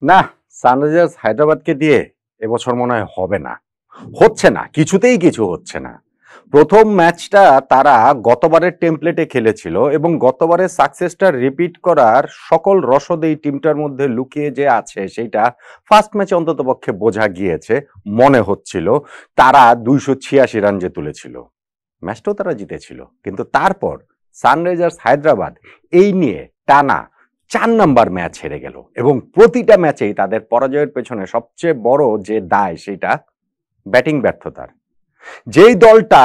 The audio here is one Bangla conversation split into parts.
না, সানরাইজার্স হায়দ্রাবাদকে দিয়ে এবছর মনে হয় হবে না। হচ্ছে না, কিছুতেই কিছু হচ্ছে না। প্রথম ম্যাচটা তারা গতবারের টেমপ্লেটে খেলেছিল এবং গতবারের সাকসেসটা রিপিট করার সকল রসদ এই টিমটার মধ্যে লুকিয়ে যে আছে সেইটা ফার্স্ট ম্যাচে অন্ততপক্ষে বোঝা গিয়েছে। মনে হচ্ছিল তারা 286 রান যে তুলেছিল, ম্যাচটাও তারা জিতেছিল, কিন্তু তারপর সানরাইজার্স হায়দ্রাবাদ এই নিয়ে টানা 4 নাম্বার ম্যাচ হেরে গেল এবং প্রতিটা ম্যাচেই তাদের পরাজয়ের পেছনে সবচেয়ে বড় যে দায় সেটা ব্যাটিং ব্যর্থতার। যেই দলটা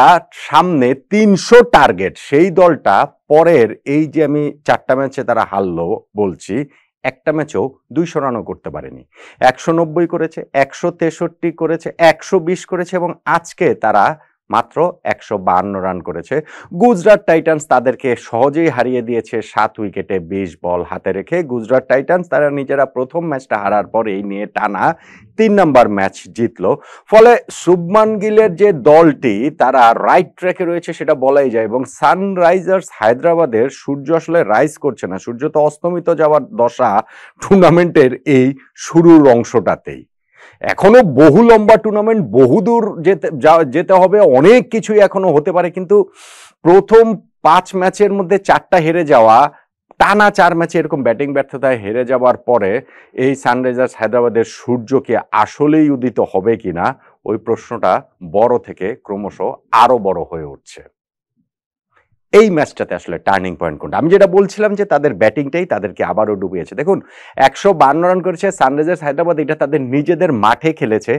সামনে 300 টার্গেট, সেই দলটা পরের এই যে আমি 4টা ম্যাচে তারা হারলো বলছি, একটা ম্যাচেও 200 রানও করতে পারেনি। 190 করেছে, 163 করেছে, 120 করেছে এবং আজকে তারা মাত্র 152 রান করেছে। গুজরাট টাইটান্স তাদেরকে সহজেই হারিয়ে দিয়েছে 7 উইকেটে 20 বল হাতে রেখে। গুজরাট টাইটান্স তারা নিজেরা প্রথম ম্যাচটা হারার পর এই নিয়ে টানা 3 নাম্বার ম্যাচ জিতলো। ফলে শুভমান গিলের যে দলটি তারা রাইট ট্র্যাকে রয়েছে সেটা বলাই যায় এবং সানরাইজার্স হায়দ্রাবাদের সূর্য আসলে রাইজ করছে না, সূর্য তো অস্তমিত যাওয়ার দশা টুর্নামেন্টের এই শুরুর অংশটাতেই। এখনো বহু লম্বা টুর্নামেন্ট, বহুদূর যেতে হবে, অনেক কিছুই এখনো হতে পারে, কিন্তু প্রথম 5 ম্যাচের মধ্যে 4টা হেরে যাওয়া, টানা 4 ম্যাচে এরকম ব্যাটিং ব্যর্থতায় হেরে যাওয়ার পরে এই সানরাইজার্স হায়দ্রাবাদের সূর্য কি আসলেই উদিত হবে কিনা, ওই প্রশ্নটা বড় থেকে ক্রমশ আরো বড় হয়ে উঠছে। এই ম্যাচটাতে আসলে টার্নিং পয়েন্ট কোনটা? আমি যেটা বলছিলাম যে তাদের ব্যাটিংটাই তাদেরকে আবারও ডুবিয়েছে। দেখুন, 152 রান করেছে সানরাইজার্স হায়দ্রাবাদ, এটা তাদের নিজেদের মাঠে খেলেছে।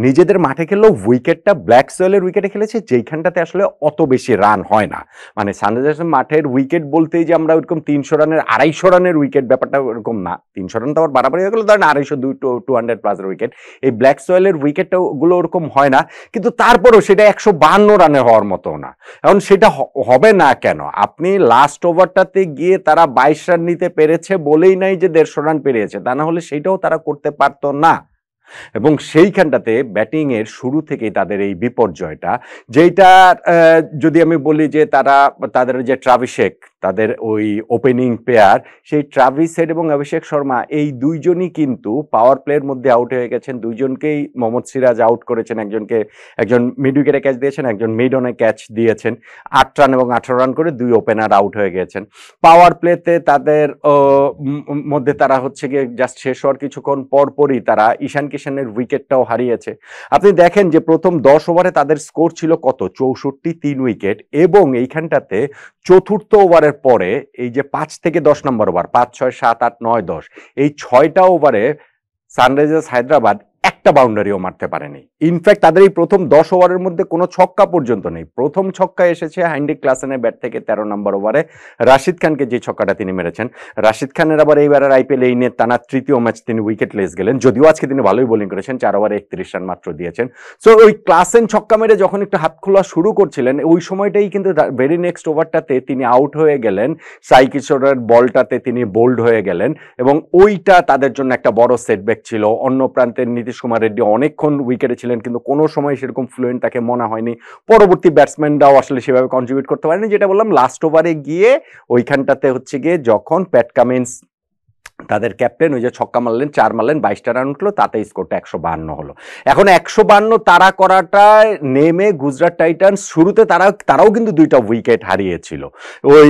নিজেদের মাঠে খেললেও উইকেটটা ব্ল্যাক সোয়েলের উইকেটে খেলেছে, যেইখানটাতে আসলে অত বেশি রান হয় না। মানে সানরাইজার্স মাঠের উইকেট বলতেই যে আমরা ওইরকম 300 রানের 250 রানের উইকেট, ব্যাপারটা ওরকম না। 300 রান তো আবার বাড়াবাড়ি হয়ে গেল, ধরেন 250 200 প্লাসের উইকেট। এই ব্ল্যাক সোয়েলের উইকেটটা গুলো ওরকম হয় না, কিন্তু তারপরও সেটা 152 রানে হওয়ার মতো না। এখন সেটা হবে না কেন? আপনি লাস্ট ওভারটাতে গিয়ে তারা 22 রান নিতে পেরেছে বলেই নাই যে 150 রান পেরিয়েছে, তা না হলে সেটাও তারা করতে পারতো না। এবং সেইখানটাতে ব্যাটিং এর শুরু থেকেই তাদের এই বিপর্যয়টা, যেটা যদি আমি বলি যে তাদের যে ট্রাভিসেক, তাদের ওই ওপেনিং পেয়ার, সেই ট্রাভিস হেড এবং অভিষেক শর্মা এই দুইজনই কিন্তু পাওয়ার প্লের মধ্যে আউট হয়ে গেছেন। দুইজনকেই মোহাম্মদ সিরাজ আউট করেছেন, একজন মিড উইকেটে ক্যাচ দিয়েছেন, একজন মিড অনে ক্যাচ দিয়েছেন। 8 রান এবং 18 রান করে 2 ওপেনার আউট হয়ে গেছেন। পাওয়ার প্লেতে তাদের মধ্যে তারা হচ্ছে গিয়ে জাস্ট শেষ হওয়ার কিছুক্ষণ পরপরই তারা ঈশান কিষানের উইকেটটাও হারিয়েছে। আপনি দেখেন যে প্রথম 10 ওভারে তাদের স্কোর ছিল কত? 64, 3 উইকেট, এবং এইখানটাতে চতুর্থ ওভারের পরে এই যে 5 থেকে 10 নম্বর ওভার, 5, 6, 7, 8, 9, 10, এই 6টা ওভারে সানরাইজার্স হায়দ্রাবাদ একটা বাউন্ডারিও মারতে পারেনি। ইনফ্যাক্ট তাদের এই প্রথম 10 ওভারের মধ্যে কোনো ছক্কা পর্যন্ত নেই। প্রথম ছক্কা এসেছে হাইন্ডিক ক্লাসেনের ব্যাট থেকে 13 নম্বর ওভারে রাশিদ খানকে, যে ছক্কাটা তিনি মেরেছেন। রাশিদ খানের আবার এইবারের আইপিএল এই নিয়ে টানা 3য় ম্যাচ তিনি উইকেটলেস গেলেন, যদিও আজকে তিনি ভালোই বোলিং করেছেন, 4 ওভারে 31 রান মাত্র দিয়েছেন। সো ওই ক্লাসেন ছক্কা মেরে যখন একটু হাত খোলা শুরু করছিলেন, ওই সময়টাই কিন্তু ভেরি নেক্সট ওভারটাতে তিনি আউট হয়ে গেলেন। সাই কিশোরের বলটাতে তিনি বোল্ড হয়ে গেলেন এবং ওইটা তাদের জন্য একটা বড় সেটব্যাক ছিল। অন্য প্রান্তের নীতিশ কুমার রেড্ডি অনেকক্ষণ উইকেটে ছিলেন, কিন্তু কোনো সময় সেরকম ফ্লুয়েন্ট তাকে মনে হয়নি। পরবর্তী ব্যাটসম্যানরাও আসলে সেভাবে কন্ট্রিবিউট করতে পারেনি। যেটা বললাম, লাস্ট ওভারে গিয়ে ওইখানটাতে হচ্ছে গিয়ে যখন প্যাট কামিন্স তাদের ক্যাপ্টেন ওই যে ছক্কা মারলেন, 4 মারলেন, 22টা রান উঠলো, তাতেই স্কোরটা 152 হলো। এখন 152 তারা করাটায় নেমে গুজরাট টাইটান্স শুরুতে তারাও কিন্তু 2টা উইকেট হারিয়েছিল। ওই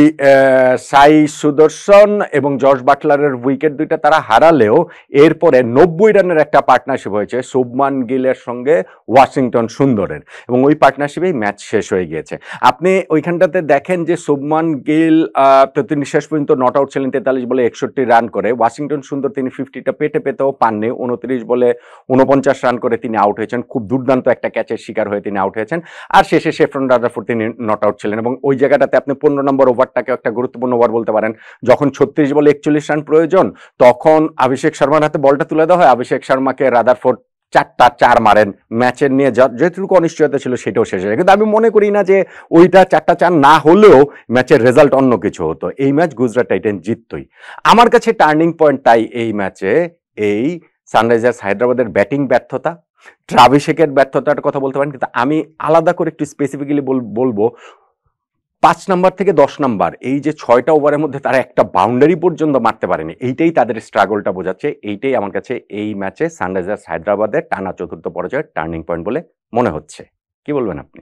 সাই সুদর্শন এবং জর্জ বাটলারের উইকেট 2টা তারা হারালেও এরপরে 90 রানের একটা পার্টনারশিপ হয়েছে শুভমান গিলের সঙ্গে ওয়াশিংটন সুন্দরের, এবং ওই পার্টনারশিপেই ম্যাচ শেষ হয়ে গিয়েছে। আপনি ওইখানটাতে দেখেন যে শুভমান গিল তিনি শেষ পর্যন্ত নট আউট ছিলেন 43 বলে 61 রান করে। ওয়াশিংটন সুন্দর তিনি 50টা পেতেও পাননি, 29 বলে 49 রান করে তিনি আউট হয়েছেন। খুব দুর্দান্ত একটা ক্যাচের শিকার হয়ে তিনি আউট হয়েছেন। আর শেষে শেফরন রাদারফোর্ড তিনি নট আউট ছিলেন, এবং ওই জায়গাটাতে আপনি 15 নম্বর ওভারটাকে একটা গুরুত্বপূর্ণ ওভার বলতে পারেন। যখন 36 বলে 41 রান প্রয়োজন, তখন অভিষেক শর্মার হাতে বলটা তুলে দেওয়া হয়। অভিষেক শর্মাকে রাদারফোর্ড 4টা 4 মারেন। ম্যাচের নিয়ে যেটুকু অনিশ্চয়তা ছিল সেটাও শেষ হয়ে, কিন্তু আমি মনে করি না যে ওইটা 4টা 4 না হলেও ম্যাচের রেজাল্ট অন্য কিছু হতো। এই ম্যাচ গুজরাট টাইটান্স জিততই। আমার কাছে টার্নিং পয়েন্ট তাই এই ম্যাচে এই সানরাইজার্স হায়দ্রাবাদের ব্যাটিং ব্যর্থতা, ট্রাভিসেকের ব্যর্থতার কথা বলতে পারেন, কিন্তু আমি আলাদা করে একটু স্পেসিফিক্যালি বলবো 5 নাম্বার থেকে 10 নাম্বার এই যে 6টা ওভারের মধ্যে তারা একটা বাউন্ডারি পর্যন্ত মারতে পারেনি, এইটাই তাদের স্ট্রাগলটা বোঝাচ্ছে। এইটাই আমার কাছে এই ম্যাচে সানরাইজার্স হায়দ্রাবাদের টানা চতুর্থ পরাজয়ের টার্নিং পয়েন্ট বলে মনে হচ্ছে। কি বলবেন আপনি?